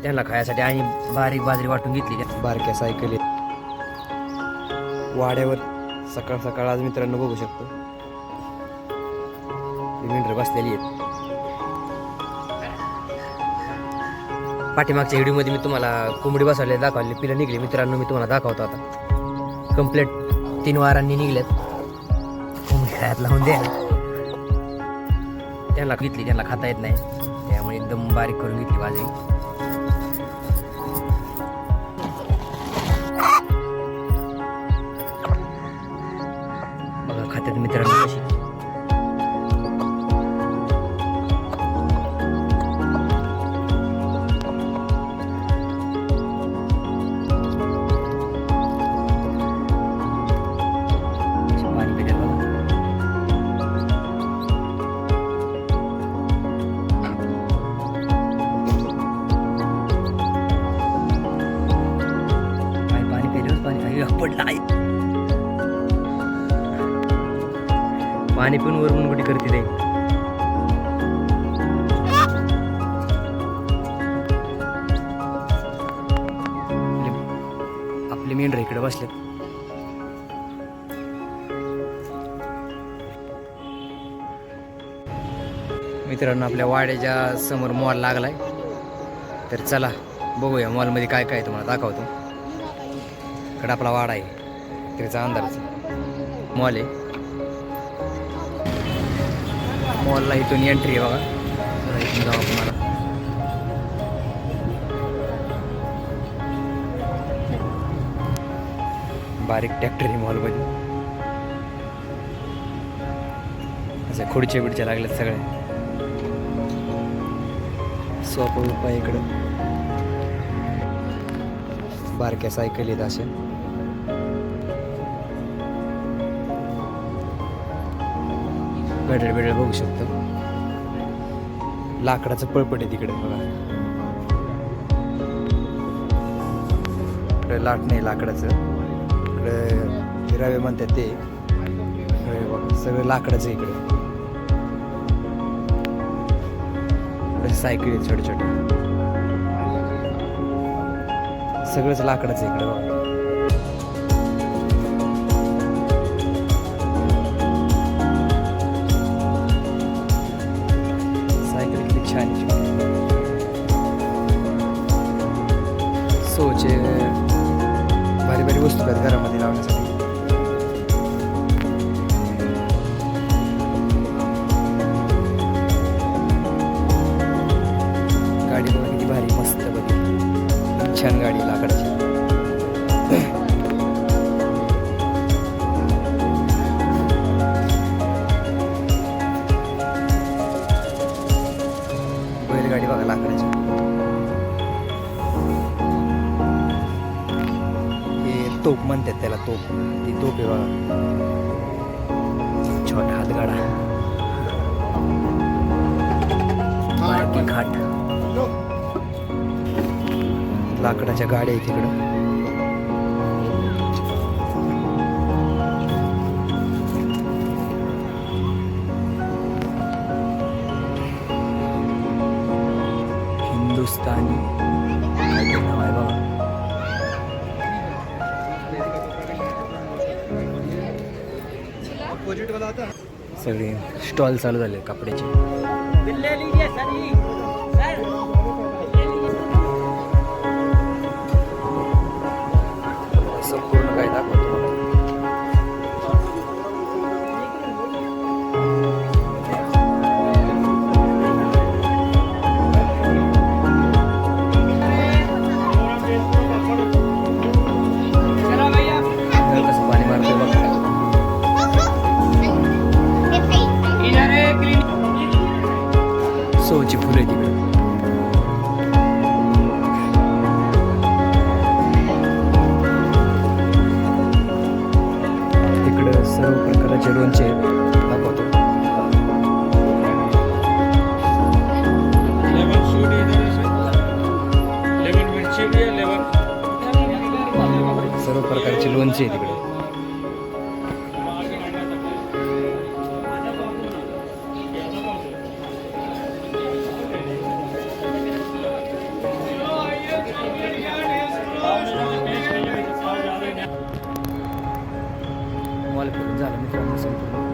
त्यांना खायसाठी आणि बारीक बाजरी वाटून घेतली. बारक्या सायकली वाड्यावर सकाळ सकाळ आज मित्रांनो बघू शकतो मेंढरं बसलेली आहेत. पाठीमागच्या व्हिडिओमध्ये मी तुम्हाला कोंबडी बसवले दाखवले, पिलं निघली मित्रांनो, मी तुम्हाला दाखवतो आता. कंप्लीट 3 वारांनी निघल्यात. कोंबडी खायात लावून द्या, त्यांना घेतली, त्यांना खाता येत नाही त्यामुळे एकदम बारीक करून घेतली बाजरी. बघा खात्यात मित्रांनो कशी. पाणी पिऊन वर मुनगुटी करते ते. आपले मेंढर इकडे बसले. मित्रांनो आपल्या वाड्याच्या समोर मॉल लागलाय, तर चला बघूया मॉलमध्ये काय काय तुम्हाला दाखवतो. इकडे आपला वाडा आहे, त्याचा अंधाराचा मॉल आहे. मॉलला इथून एंट्री आहे बघा. इथून जाऊ तुम्हाला. बारीक ट्रॅक्टर आहे मॉलमध्ये. अशा खुर्च्या बिडच्या लागल्यात सगळ्या. सोपा उपाय इकडं. बारक्या सायकल आहेत अशा. गडळ बिडळ बघू शकतो. लाकडाचं पळपट आहे तिकडे बघा. इकडे लाट नाही लाकडाचं, इकडे रवे म्हणतात ते बघा. सगळं लाकडाचं इकडे. इकडे सायकल आहेत छोटे छोटे. सगळंच लाकडाचं इकडे बघा. सोचे भारी भारी वस्तू आहेत घरामध्ये लावण्यासाठी. गाडी बघा किती भारी मस्त बघ, छान गाडी लाकडाची. बैलगाडी बघा लाकडाची. तोप म्हणतात त्याला, तोप. ती तोप आहे बघा. छोटा हातगाडा, बारकी खाट. लाकडाच्या गाड्या आहेत तिकडं. हिंदुस्थानी नाव आहे बघा. सगळे स्टॉल चालू झाले कपड्याचे. संपूर्ण काय दाखवतो. कसं पाणी मारतोय बघा. सोची फुलं तिकडे. तिकडं सर्व प्रकारचे लोणचे दाखवतो. सर्व प्रकारचे लोणचे आहे तिकडे. मॉल फिरून झालं मित्रांनो संपूर्ण.